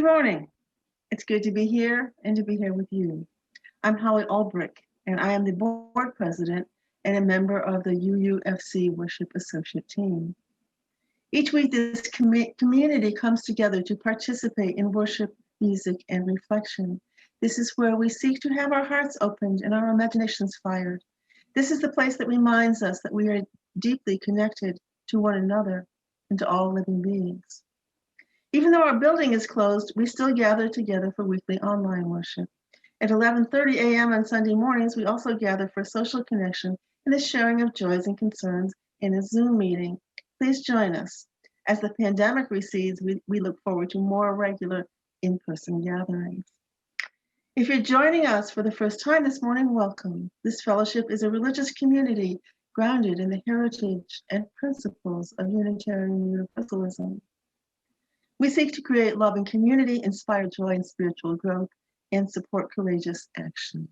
Good morning. It's good to be here and to be here with you. I'm Holly Ulbrich, and I am the board president and a member of the UUFC Worship Associate team. Each week, this community comes together to participate in worship, music, and reflection. This is where we seek to have our hearts opened and our imaginations fired. This is the place that reminds us that we are deeply connected to one another and to all living beings. Even though our building is closed, we still gather together for weekly online worship. At 11:30 a.m. on Sunday mornings, we also gather for social connection and the sharing of joys and concerns in a Zoom meeting. Please join us. As the pandemic recedes, we look forward to more regular in-person gatherings. If you're joining us for the first time this morning, welcome. This fellowship is a religious community grounded in the heritage and principles of Unitarian Universalism. We seek to create love and community, inspire joy and spiritual growth, and support courageous action.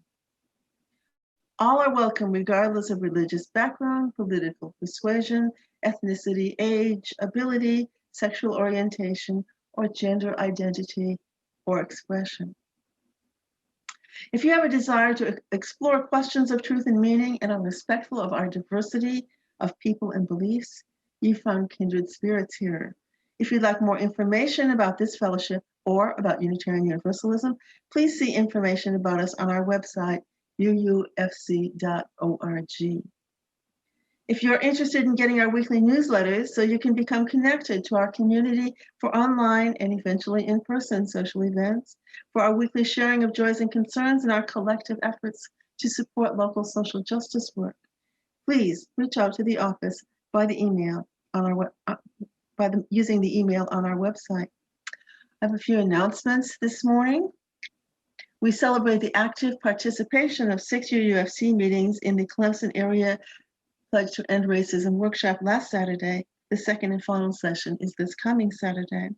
All are welcome regardless of religious background, political persuasion, ethnicity, age, ability, sexual orientation, or gender identity or expression. If you have a desire to explore questions of truth and meaning and are respectful of our diversity of people and beliefs, you found kindred spirits here. If you'd like more information about this fellowship or about Unitarian Universalism, please see information about us on our website, uufc.org. If you're interested in getting our weekly newsletters so you can become connected to our community for online and eventually in-person social events, for our weekly sharing of joys and concerns and our collective efforts to support local social justice work, please reach out to the office by the email on our using the email on our website. I have a few announcements this morning. We celebrate the active participation of 6 UUFC meetings in the Clemson area Pledge to End Racism workshop last Saturday. The second and final session is this coming Saturday.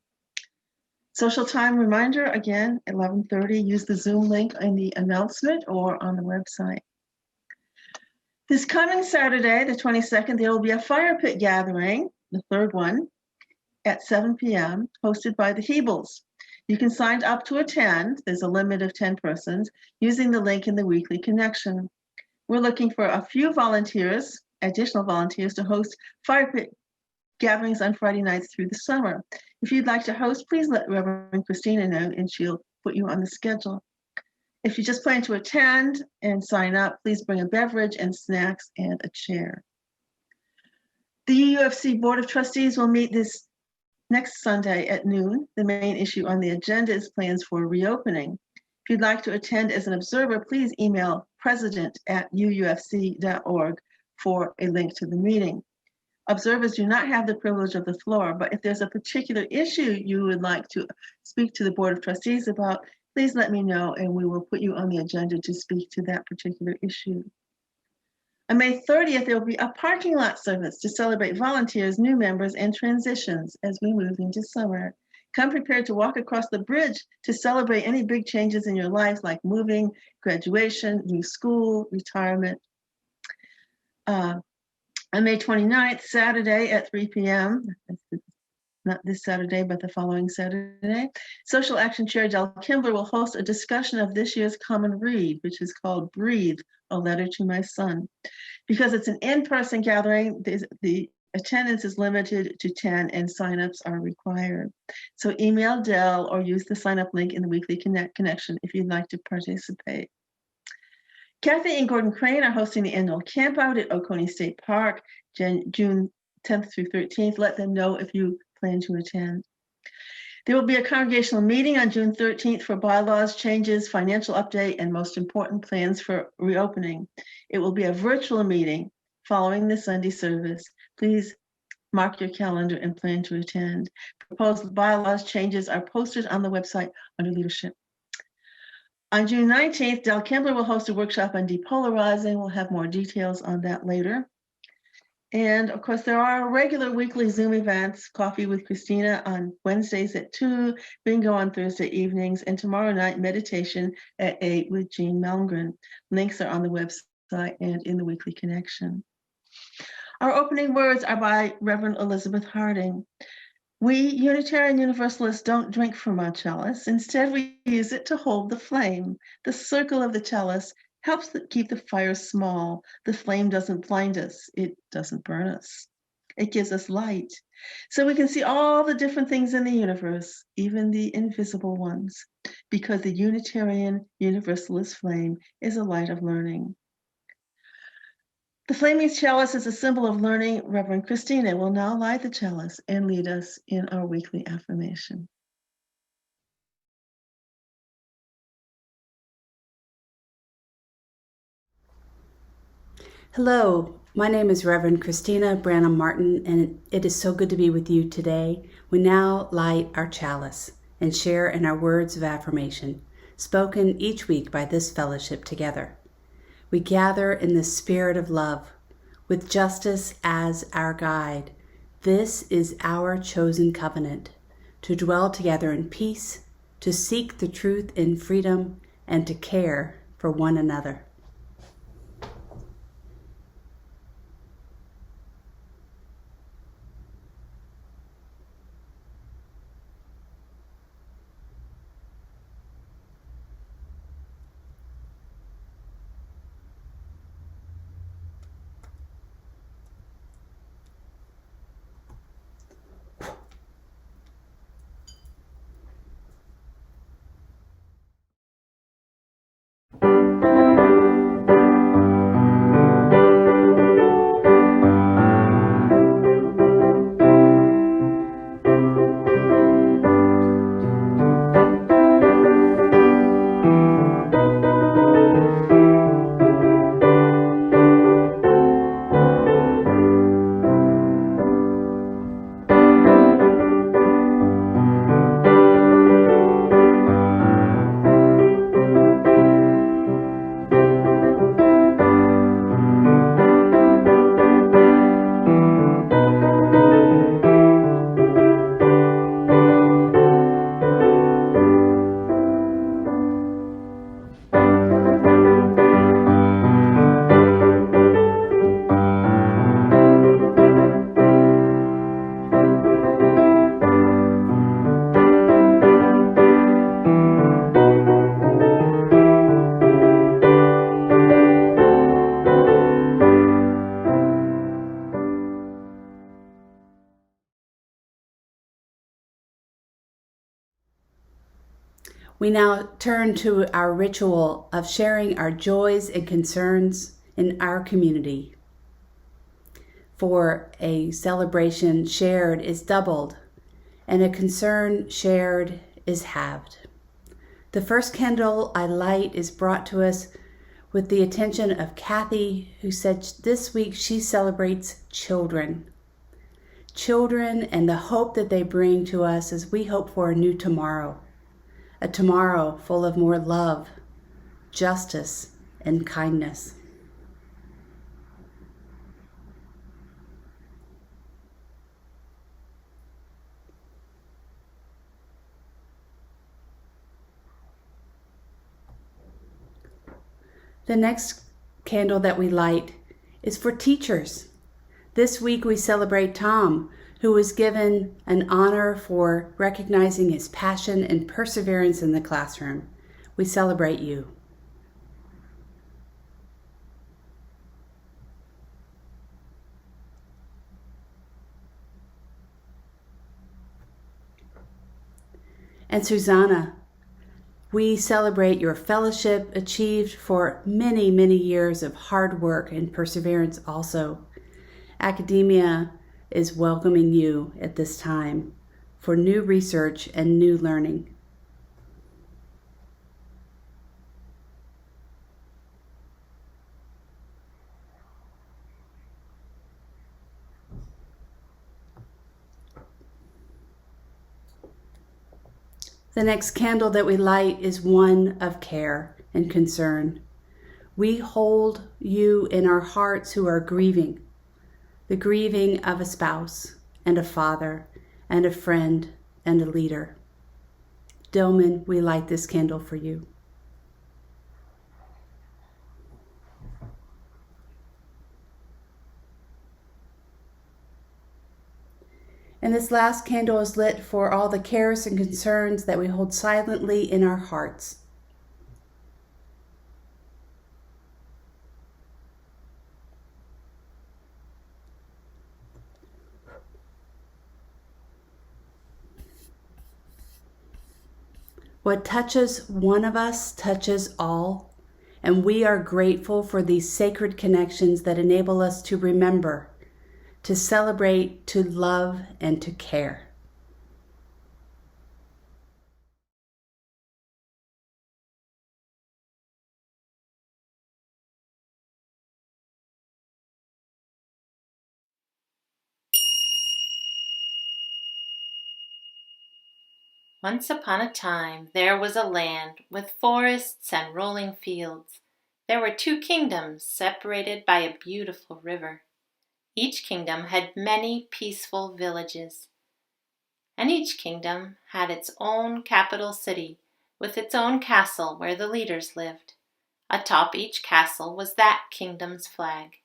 Social time reminder, again, 11:30. Use the Zoom link in the announcement or on the website. This coming Saturday, the 22nd, there will be a fire pit gathering, the third one, at 7 p.m., hosted by the Hebels. You can sign up to attend. There's a limit of 10 persons using the link in the weekly connection. We're looking for a few volunteers, additional volunteers, to host fire pit gatherings on Friday nights through the summer. If you'd like to host, please let Reverend Christina know and she'll put you on the schedule. If you just plan to attend and sign up, please bring a beverage and snacks and a chair. The UUFC Board of Trustees will meet this next Sunday at noon. The main issue on the agenda is plans for reopening. If you'd like to attend as an observer, please email president@uufc.org for a link to the meeting. Observers do not have the privilege of the floor, but if there's a particular issue you would like to speak to the Board of Trustees about, please let me know and we will put you on the agenda to speak to that particular issue. On May 30th, there will be a parking lot service to celebrate volunteers, new members, and transitions as we move into summer. Come prepared to walk across the bridge to celebrate any big changes in your life, like moving, graduation, new school, retirement. On May 29th, Saturday at 3 p.m., not this Saturday, but the following Saturday, Social Action Chair Del Kimbler will host a discussion of this year's common read, which is called Breathe, A Letter to My Son. Because it's an in-person gathering, the attendance is limited to 10 and signups are required. So email Del or use the sign-up link in the weekly connection if you'd like to participate. Kathy and Gordon Crane are hosting the annual campout at Oconee State Park, June 10th through 13th. Let them know if you plan to attend. There will be a congregational meeting on June 13th for bylaws changes, financial update, and most important, plans for reopening. It will be a virtual meeting following the Sunday service. Please mark your calendar and plan to attend. Proposed bylaws changes are posted on the website under leadership. On June 19th, Del Kimbler will host a workshop on depolarizing. We'll have more details on that later. And of course, there are regular weekly Zoom events, Coffee with Christina on Wednesdays at 2, Bingo on Thursday evenings, and tomorrow night, meditation at 8 with Jean Malmgren. Links are on the website and in the weekly connection. Our opening words are by Reverend Elizabeth Harding. We Unitarian Universalists don't drink from our chalice. Instead, we use it to hold the flame. The circle of the chalice helps keep the fire small. The flame doesn't blind us. It doesn't burn us. It gives us light. So we can see all the different things in the universe, even the invisible ones, because the Unitarian Universalist flame is a light of learning. The flaming chalice is a symbol of learning. Reverend Christina will now light the chalice and lead us in our weekly affirmation. Hello, my name is Reverend Christina Branham Martin, and it is so good to be with you today. We now light our chalice and share in our words of affirmation, spoken each week by this fellowship together. We gather in the spirit of love, with justice as our guide. This is our chosen covenant, to dwell together in peace, to seek the truth in freedom, and to care for one another. We now turn to our ritual of sharing our joys and concerns in our community. For a celebration shared is doubled, and a concern shared is halved. The first candle I light is brought to us with the attention of Kathy, who said this week she celebrates children. Children and the hope that they bring to us as we hope for a new tomorrow. A tomorrow full of more love, justice, and kindness. The next candle that we light is for teachers. This week we celebrate Tom, who was given an honor for recognizing his passion and perseverance in the classroom. We celebrate you. And Susanna, we celebrate your fellowship achieved for many, many years of hard work and perseverance also. Academia is welcoming you at this time for new research and new learning. The next candle that we light is one of care and concern. We hold you in our hearts who are grieving, the grieving of a spouse and a father and a friend and a leader. Dillman, we light this candle for you. And this last candle is lit for all the cares and concerns that we hold silently in our hearts. What touches one of us touches all, and we are grateful for these sacred connections that enable us to remember, to celebrate, to love, and to care. Once upon a time there was a land with forests and rolling fields. There were 2 kingdoms separated by a beautiful river. Each kingdom had many peaceful villages, and each kingdom had its own capital city with its own castle where the leaders lived. Atop each castle was that kingdom's flag.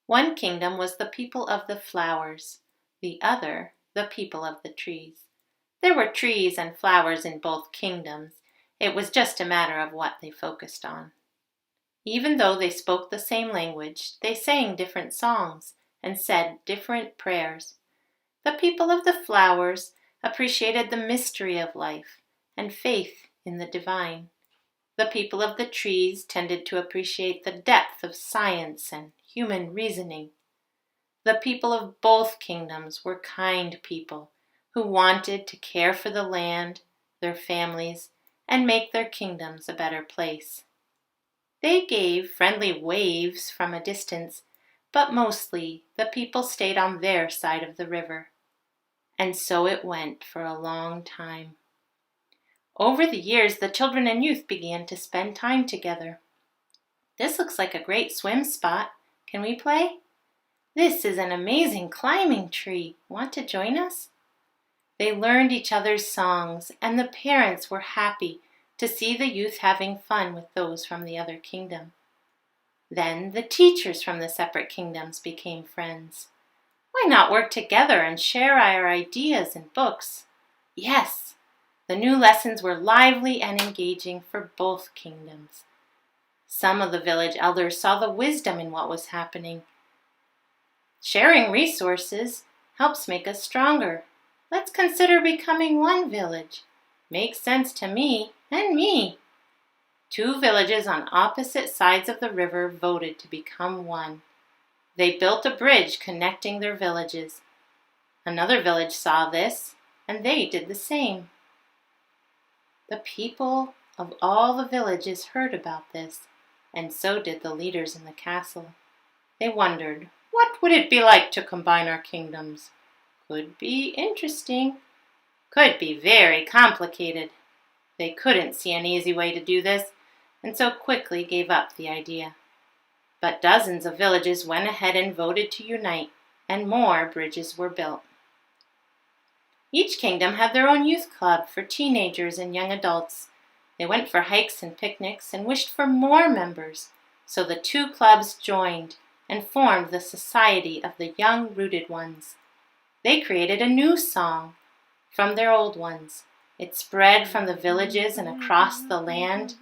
One kingdom was the people of the flowers, the other the people of the trees. There were trees and flowers in both kingdoms. It was just a matter of what they focused on. Even though they spoke the same language, they sang different songs and said different prayers. The people of the flowers appreciated the mystery of life and faith in the divine. The people of the trees tended to appreciate the depth of science and human reasoning. The people of both kingdoms were kind people who wanted to care for the land, their families, and make their kingdoms a better place. They gave friendly waves from a distance, but mostly the people stayed on their side of the river. And so it went for a long time. Over the years, the children and youth began to spend time together. This looks like a great swim spot. Can we play? This is an amazing climbing tree. Want to join us? They learned each other's songs, and the parents were happy to see the youth having fun with those from the other kingdom. Then the teachers from the separate kingdoms became friends. Why not work together and share our ideas and books? Yes, the new lessons were lively and engaging for both kingdoms. Some of the village elders saw the wisdom in what was happening. Sharing resources helps make us stronger. Let's consider becoming one village. Makes sense to me and me. 2 villages on opposite sides of the river voted to become one. They built a bridge connecting their villages. Another village saw this, and they did the same. The people of all the villages heard about this, and so did the leaders in the castle. They wondered, what would it be like to combine our kingdoms? Could be interesting. Could be very complicated. They couldn't see an easy way to do this, and so quickly gave up the idea. But dozens of villages went ahead and voted to unite, and more bridges were built. Each kingdom had their own youth club for teenagers and young adults. They went for hikes and picnics and wished for more members, so the 2 clubs joined and formed the Society of the Young Rooted Ones. They created a new song from their old ones. It spread from the villages and across the land.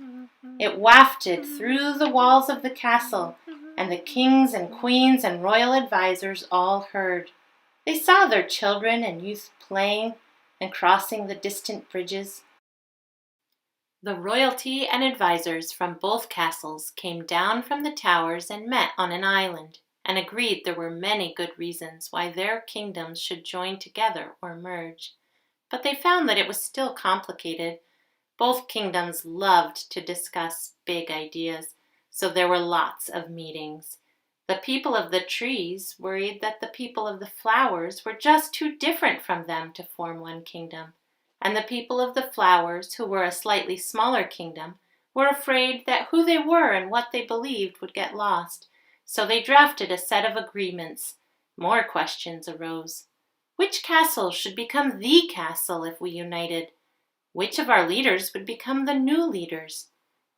It wafted through the walls of the castle, and the kings and queens and royal advisors all heard. They saw their children and youth playing and crossing the distant bridges. The royalty and advisors from both castles came down from the towers and met on an island, and agreed there were many good reasons why their kingdoms should join together or merge. But they found that it was still complicated. Both kingdoms loved to discuss big ideas, so there were lots of meetings. The people of the trees worried that the people of the flowers were just too different from them to form one kingdom, and the people of the flowers, who were a slightly smaller kingdom, were afraid that who they were and what they believed would get lost. So they drafted a set of agreements. More questions arose. Which castle should become the castle if we united? Which of our leaders would become the new leaders?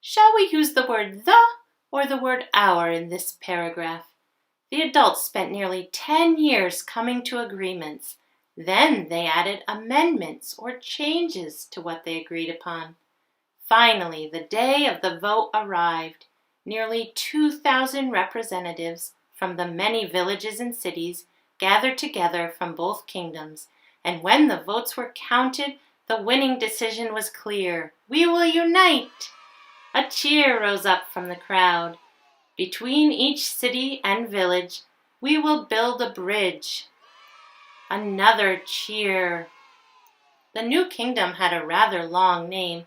Shall we use the word the or the word our in this paragraph? The adults spent nearly 10 years coming to agreements. Then they added amendments or changes to what they agreed upon. Finally, the day of the vote arrived. Nearly 2,000 representatives from the many villages and cities gathered together from both kingdoms, and when the votes were counted, the winning decision was clear. We will unite! A cheer rose up from the crowd. Between each city and village, we will build a bridge. Another cheer. The new kingdom had a rather long name,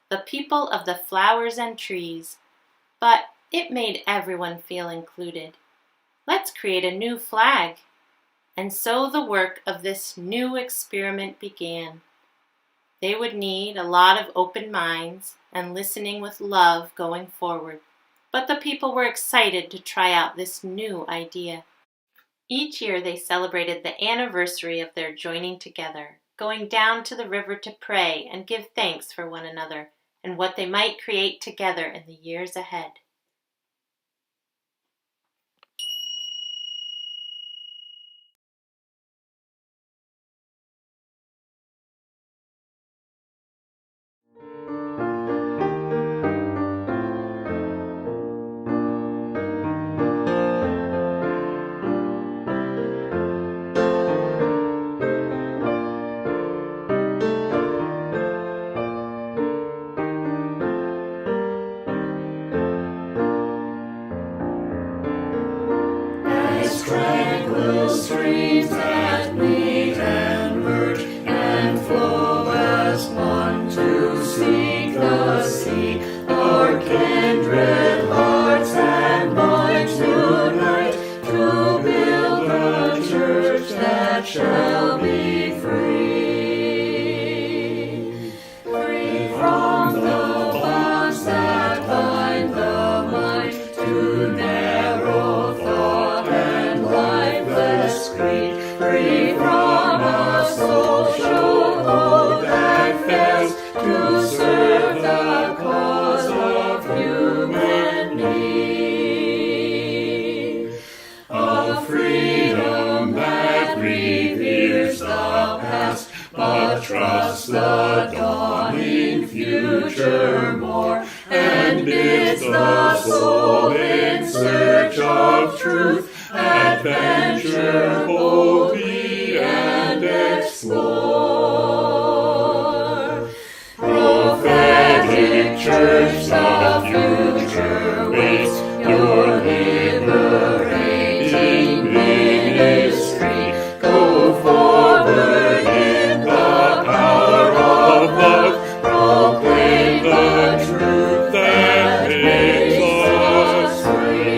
the People of the Flowers and Trees, but it made everyone feel included. Let's create a new flag. And so the work of this new experiment began. They would need a lot of open minds and listening with love going forward, but the people were excited to try out this new idea. Each year they celebrated the anniversary of their joining together, going down to the river to pray and give thanks for one another and what they might create together in the years ahead. Tranquil streams that meet and merge and flow as one to seek the sea. Our kindred hearts and minds unite to build a church that shall be free. Free from the bonds that bind the mind to narrow thought and lifeless greed, free from a social code that fails to serve the cause of human need. A freedom that reveres the past, but trusts the dawning future more, and bids the soul in search of truth adventure boldly and explore. Prophetic church, the future waits your liberating ministry. Go forward in the power of love, proclaim the truth that makes us free.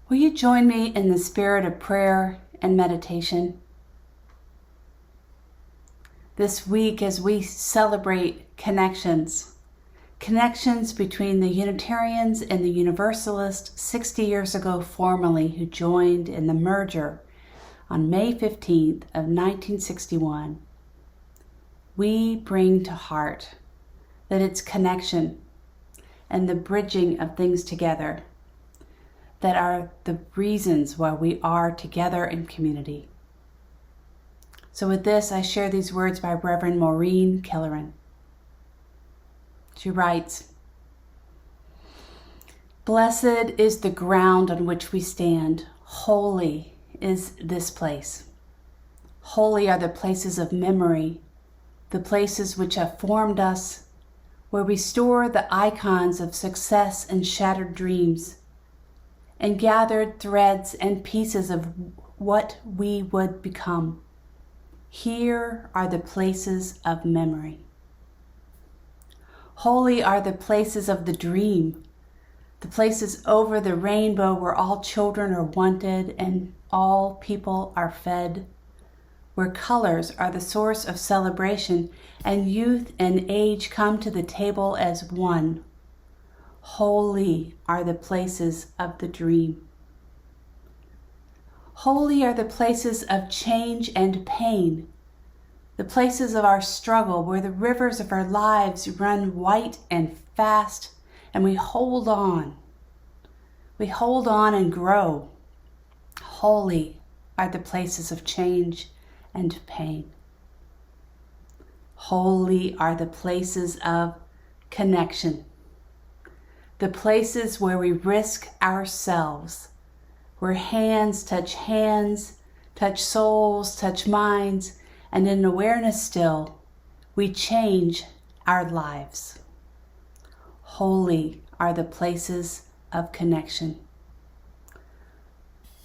Will you join me in the spirit of prayer and meditation? This week, as we celebrate connections between the Unitarians and the Universalists 60 years ago formally, who joined in the merger on May 15th of 1961, we bring to heart that it's connection and the bridging of things together that are the reasons why we are together in community. So with this, I share these words by Reverend Maureen Killoran. She writes, "Blessed is the ground on which we stand. Holy is this place. Holy are the places of memory, the places which have formed us, where we store the icons of success and shattered dreams, and gathered threads and pieces of what we would become. Here are the places of memory. Holy are the places of the dream, the places over the rainbow where all children are wanted and all people are fed, where colors are the source of celebration and youth and age come to the table as one. Holy are the places of the dream. Holy are the places of change and pain, the places of our struggle where the rivers of our lives run white and fast, and we hold on. We hold on and grow. Holy are the places of change and pain. Holy are the places of connection, the places where we risk ourselves, where hands, touch souls, touch minds, and in awareness still, we change our lives. Holy are the places of connection.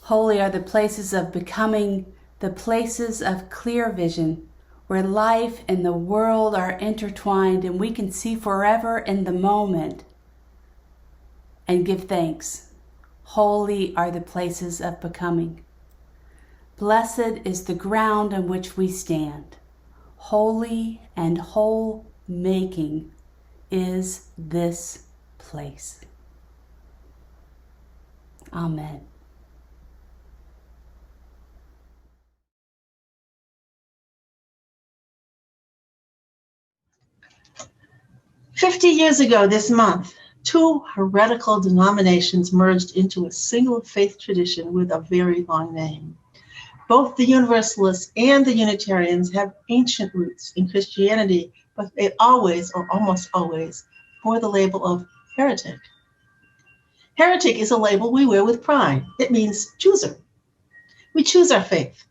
Holy are the places of becoming, the places of clear vision, where life and the world are intertwined and we can see forever in the moment and give thanks. Holy are the places of becoming. Blessed is the ground on which we stand. Holy and whole making is this place. Amen. "50 years ago this month, two heretical denominations merged into a single faith tradition with a very long name. Both the Universalists and the Unitarians have ancient roots in Christianity, but they always, or almost always, bore the label of heretic. Heretic is a label we wear with pride. It means chooser. We choose our faith.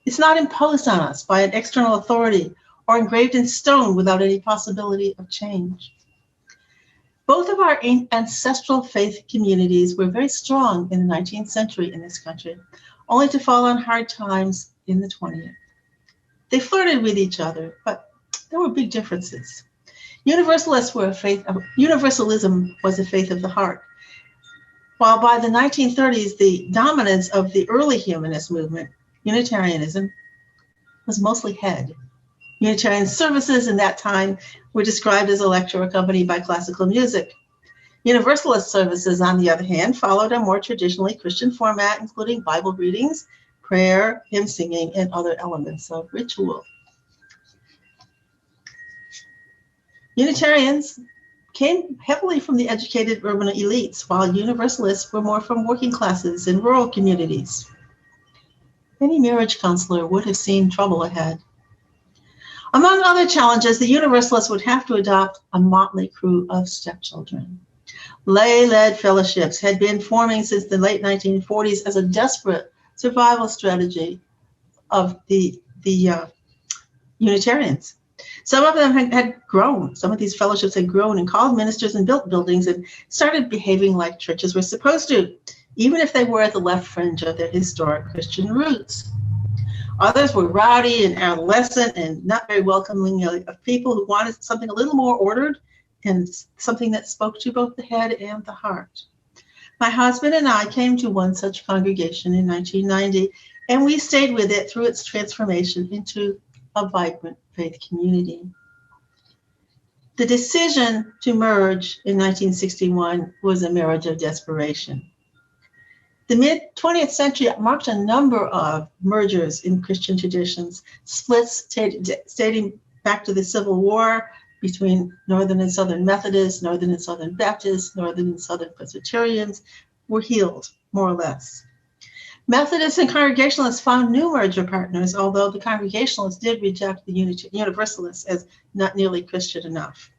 It's not imposed on us by an external authority or engraved in stone without any possibility of change. Both of our ancestral faith communities were very strong in the 19th century in this country, only to fall on hard times in the 20th. They flirted with each other, but there were big differences. Universalism was a faith of the heart, while by the 1930s, the dominance of the early humanist movement, Unitarianism, was mostly head. Unitarian services in that time were described as a lecture accompanied by classical music. Universalist services, on the other hand, followed a more traditionally Christian format, including Bible readings, prayer, hymn singing, and other elements of ritual. Unitarians came heavily from the educated urban elites, while Universalists were more from working classes in rural communities. Any marriage counselor would have seen trouble ahead. Among other challenges, the Universalists would have to adopt a motley crew of stepchildren. Lay-led fellowships had been forming since the late 1940s as a desperate survival strategy of the Unitarians. Some of them had grown. Some of these fellowships had grown and called ministers and built buildings and started behaving like churches were supposed to, even if they were at the left fringe of their historic Christian roots. Others were rowdy and adolescent and not very welcoming of people who wanted something a little more ordered and something that spoke to both the head and the heart. My husband and I came to one such congregation in 1990, and we stayed with it through its transformation into a vibrant faith community. The decision to merge in 1961 was a marriage of desperation. The mid-20th century marked a number of mergers in Christian traditions, splits dating back to the Civil War between Northern and Southern Methodists, Northern and Southern Baptists, Northern and Southern Presbyterians were healed, more or less. Methodists and Congregationalists found new merger partners, although the Congregationalists did reject the Universalists as not nearly Christian enough.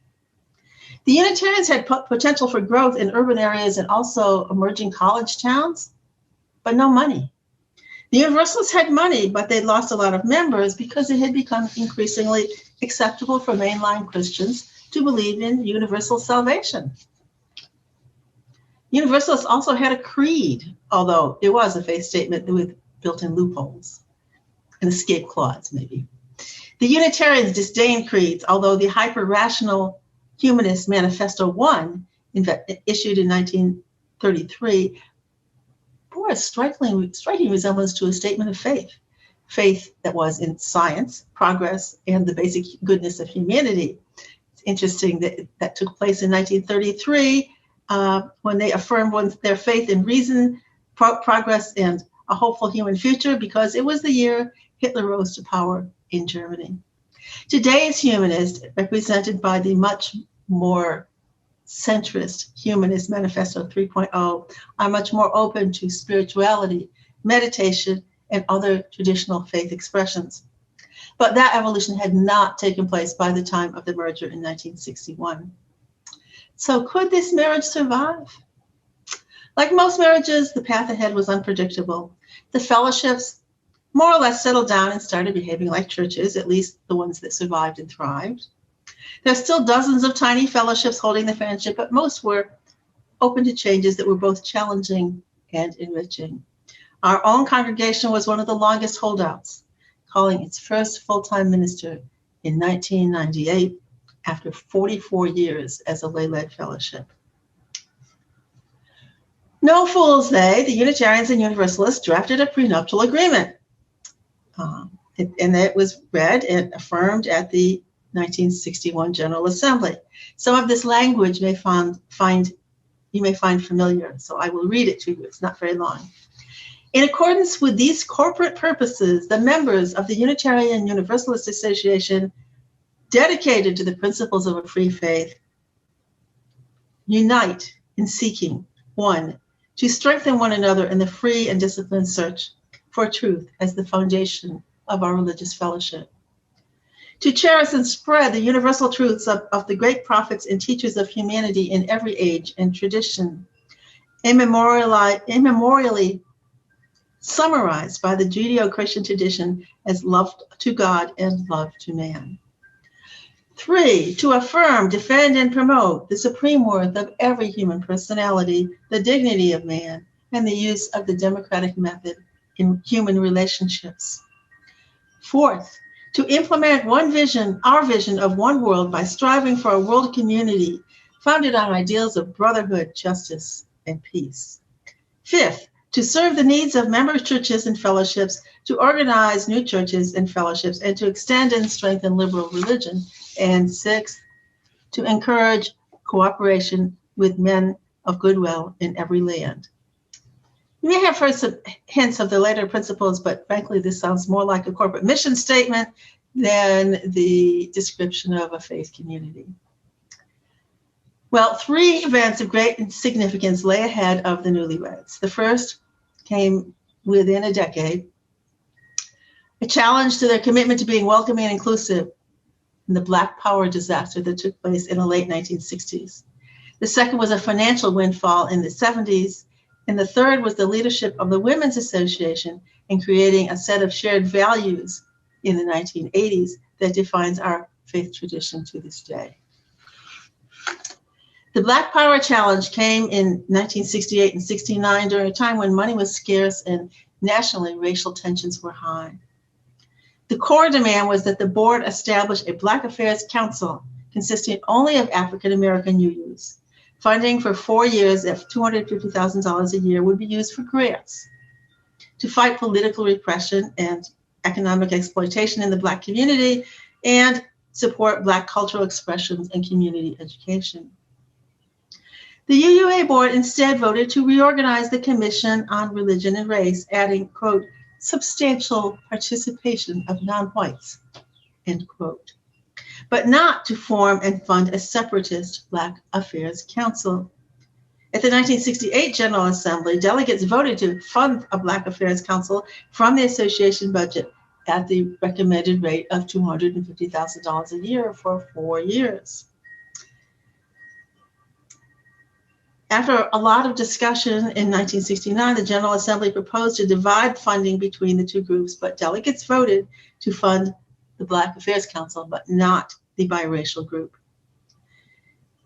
The Unitarians had potential for growth in urban areas and also emerging college towns, but no money. The Universalists had money, but they'd lost a lot of members because it had become increasingly acceptable for mainline Christians to believe in universal salvation. Universalists also had a creed, although it was a faith statement with built-in loopholes, an escape clause maybe. The Unitarians disdained creeds, although the hyper-rational Humanist Manifesto 1, issued in 1933, bore a striking resemblance to a statement of faith that was in science, progress, and the basic goodness of humanity. It's interesting that that took place in 1933 when they affirmed their faith in reason, progress, and a hopeful human future because it was the year Hitler rose to power in Germany. Today's humanists, represented by the much more centrist Humanist Manifesto 3.0, are much more open to spirituality, meditation, and other traditional faith expressions. But that evolution had not taken place by the time of the merger in 1961. So could this marriage survive? Like most marriages, the path ahead was unpredictable. The fellowships more or less settled down and started behaving like churches, at least the ones that survived and thrived. There's still dozens of tiny fellowships holding the friendship, but most were open to changes that were both challenging and enriching. Our own congregation was one of the longest holdouts, calling its first full-time minister in 1998 after 44 years as a lay-led fellowship. No fools they, the Unitarians and Universalists, drafted a prenuptial agreement. And it was read and affirmed at the 1961 General Assembly. Some of this language you may find familiar, so I will read it to you. It's not very long. In accordance with these corporate purposes, the members of the Unitarian Universalist Association, dedicated to the principles of a free faith, unite in seeking, 1, to strengthen one another in the free and disciplined search for truth as the foundation of our religious fellowship. To cherish and spread the universal truths of the great prophets and teachers of humanity in every age and tradition, immemorially summarized by the Judeo-Christian tradition as love to God and love to man. 3, to affirm, defend, and promote the supreme worth of every human personality, the dignity of man, and the use of the democratic method in human relationships. 4th, to implement one vision, our vision of one world by striving for a world community founded on ideals of brotherhood, justice, and peace. 5th, to serve the needs of member churches and fellowships, to organize new churches and fellowships, and to extend and strengthen liberal religion. And 6th, to encourage cooperation with men of goodwill in every land. You may have heard some hints of the later principles, but frankly, this sounds more like a corporate mission statement than the description of a faith community. Well, 3 events of great significance lay ahead of the newlyweds. The first came within a decade, a challenge to their commitment to being welcoming and inclusive in the Black Power disaster that took place in the late 1960s. The second was a financial windfall in the 70s. And the third was the leadership of the Women's Association in creating a set of shared values in the 1980s that defines our faith tradition to this day. The Black Power Challenge came in 1968 and 69 during a time when money was scarce and nationally racial tensions were high. The core demand was that the board establish a Black Affairs Council consisting only of African American UUs. Funding for 4 years at $250,000 a year would be used for grants to fight political repression and economic exploitation in the Black community and support Black cultural expressions and community education. The UUA board instead voted to reorganize the Commission on Religion and Race, adding, quote, substantial participation of non-whites, end quote, but not to form and fund a separatist Black Affairs Council. At the 1968 General Assembly, delegates voted to fund a Black Affairs Council from the association budget at the recommended rate of $250,000 a year for 4 years. After a lot of discussion in 1969, the General Assembly proposed to divide funding between the two groups, but delegates voted to fund the Black Affairs Council, but not the biracial group.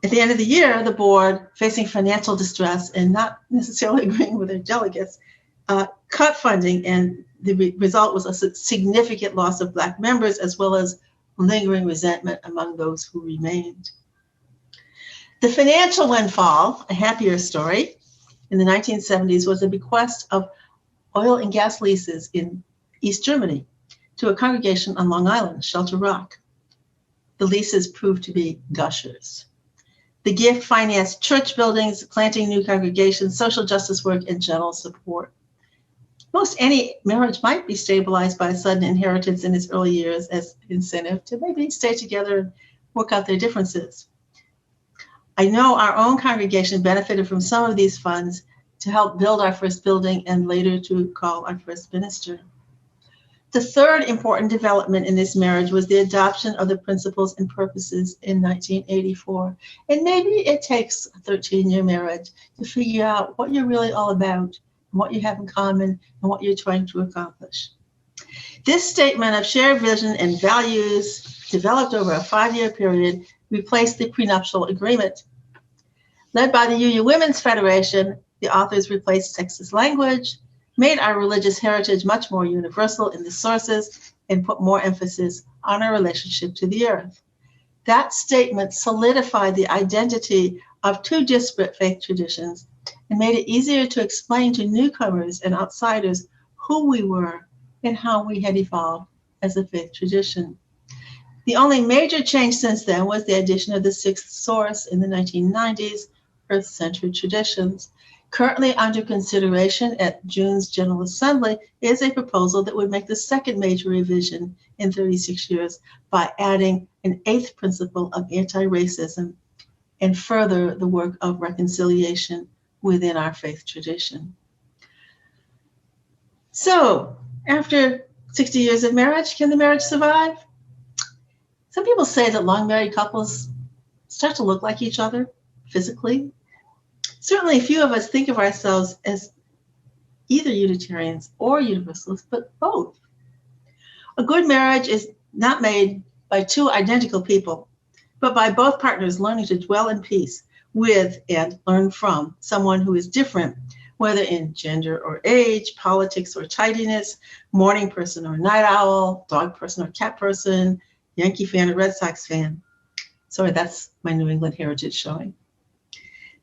At the end of the year, the board, facing financial distress and not necessarily agreeing with their delegates, cut funding, and the result was a significant loss of Black members, as well as lingering resentment among those who remained. The financial windfall, a happier story, in the 1970s was a bequest of oil and gas leases in East Germany to a congregation on Long Island, Shelter Rock. The leases proved to be gushers. The gift financed church buildings, planting new congregations, social justice work, and general support. Most any marriage might be stabilized by a sudden inheritance in its early years as incentive to maybe stay together and work out their differences. I know our own congregation benefited from some of these funds to help build our first building and later to call our first minister. The third important development in this marriage was the adoption of the principles and purposes in 1984. And maybe it takes a 13-year marriage to figure out what you're really all about, and what you have in common, and what you're trying to accomplish. This statement of shared vision and values, developed over a 5-year period, replaced the prenuptial agreement. Led by the UU Women's Federation, the authors replaced sexist language, made our religious heritage much more universal in the sources, and put more emphasis on our relationship to the earth. That statement solidified the identity of two disparate faith traditions and made it easier to explain to newcomers and outsiders who we were and how we had evolved as a faith tradition. The only major change since then was the addition of the sixth source in the 1990s, Earth-centered traditions. Currently under consideration at June's General Assembly is a proposal that would make the second major revision in 36 years by adding an eighth principle of anti-racism and further the work of reconciliation within our faith tradition. So, after 60 years of marriage, can the marriage survive? Some people say that long married couples start to look like each other physically. Certainly, few of us think of ourselves as either Unitarians or Universalists, but both. A good marriage is not made by two identical people, but by both partners learning to dwell in peace with and learn from someone who is different, whether in gender or age, politics or tidiness, morning person or night owl, dog person or cat person, Yankee fan or Red Sox fan. Sorry, that's my New England heritage showing.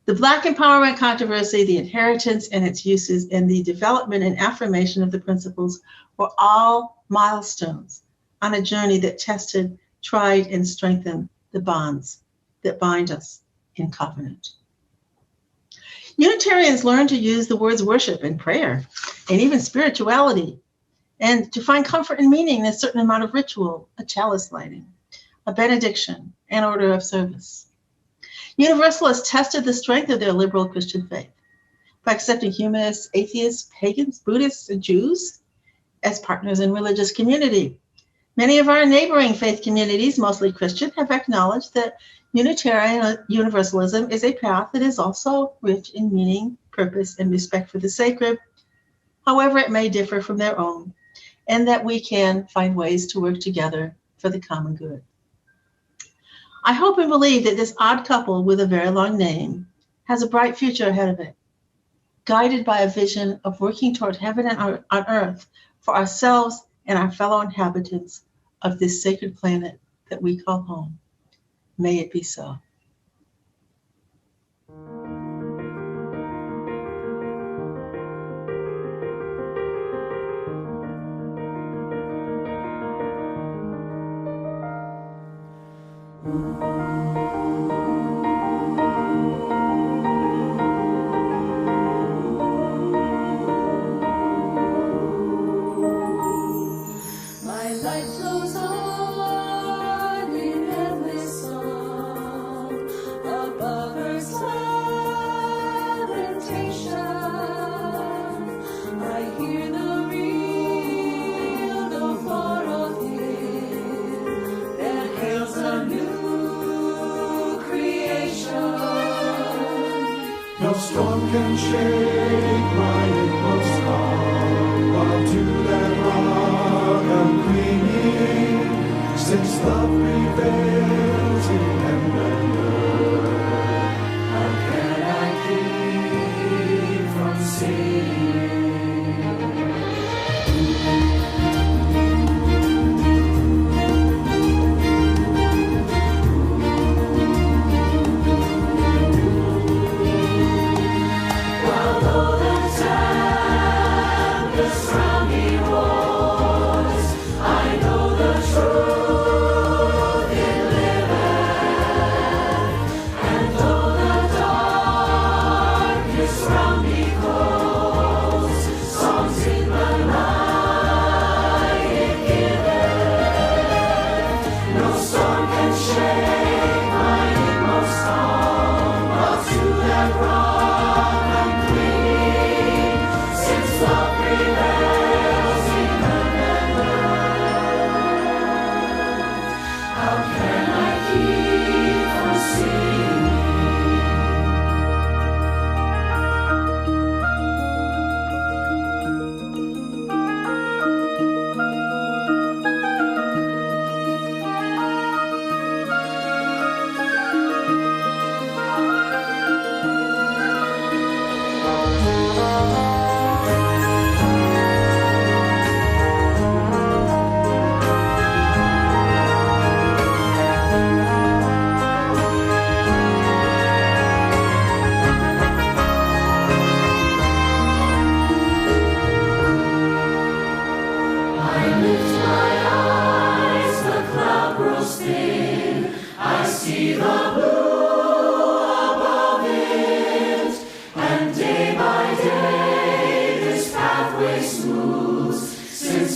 The Black empowerment controversy, the inheritance and its uses, and the development and affirmation of the principles were all milestones on a journey that tested, tried, and strengthened the bonds that bind us in covenant. Unitarians learned to use the words worship and prayer, and even spirituality, and to find comfort and meaning in a certain amount of ritual, a chalice lighting, a benediction, an order of service. Universalists tested the strength of their liberal Christian faith by accepting humanists, atheists, pagans, Buddhists, and Jews as partners in religious community. Many of our neighboring faith communities, mostly Christian, have acknowledged that Unitarian Universalism is a path that is also rich in meaning, purpose, and respect for the sacred, however it may differ from their own, and that we can find ways to work together for the common good. I hope and believe that this odd couple with a very long name has a bright future ahead of it, guided by a vision of working toward heaven and on earth for ourselves and our fellow inhabitants of this sacred planet that we call home. May it be so. No storm can shake my inmost heart, while to that rock I'm clinging, since love prevails in heaven and earth. How can I keep from singing? Although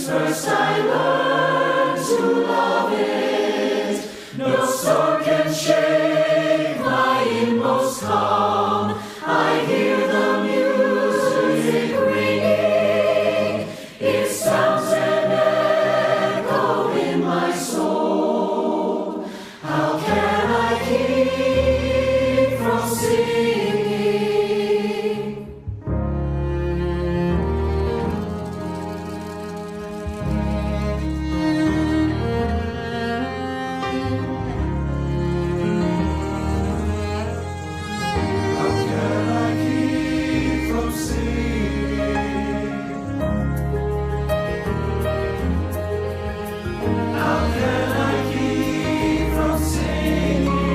first I learned to love it. No storm can shake my inmost calm. I hear the music ringing. It sounds an echo in my soul. How can I keep from singing? How can I keep from singing? How can I keep from singing?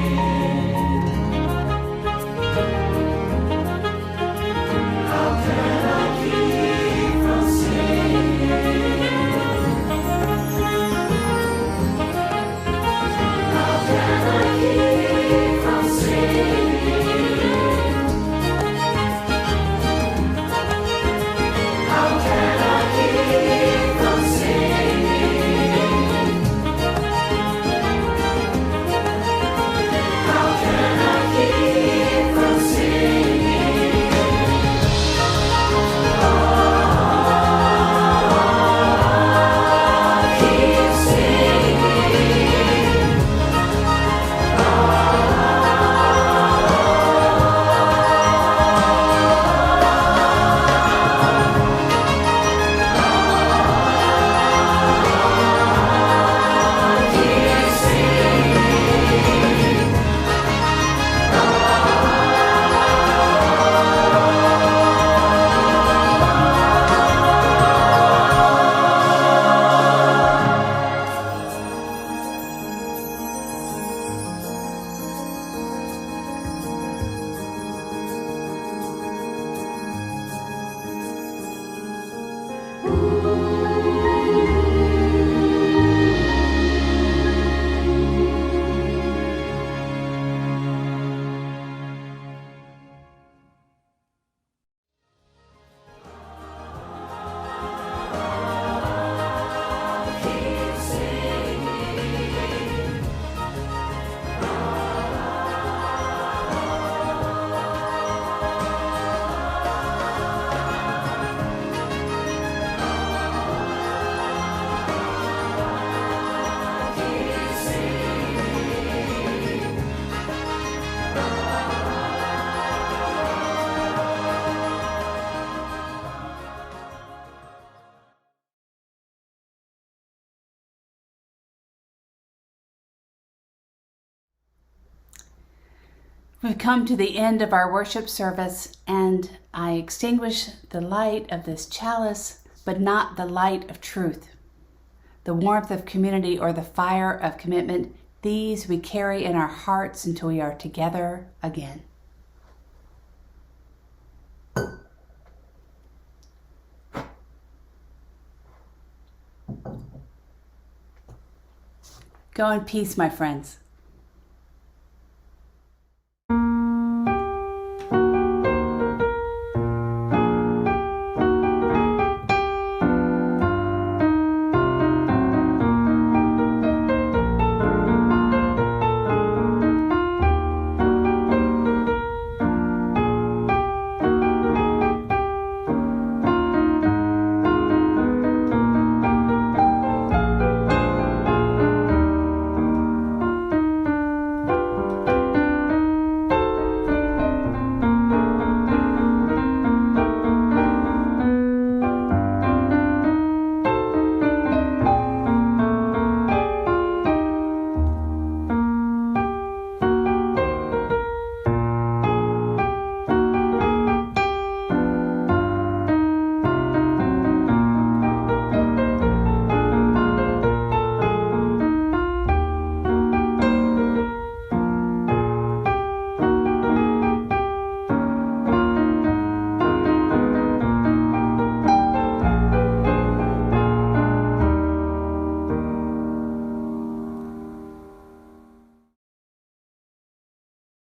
How can I keep from singing? How can I keep from singing? How can I keep from singing? How can I keep from singing? Keep singing. Keep singing. Keep singing. Keep singing. We've come to the end of our worship service, and I extinguish the light of this chalice, but not the light of truth. The warmth of community or the fire of commitment, these we carry in our hearts until we are together again. Go in peace, my friends.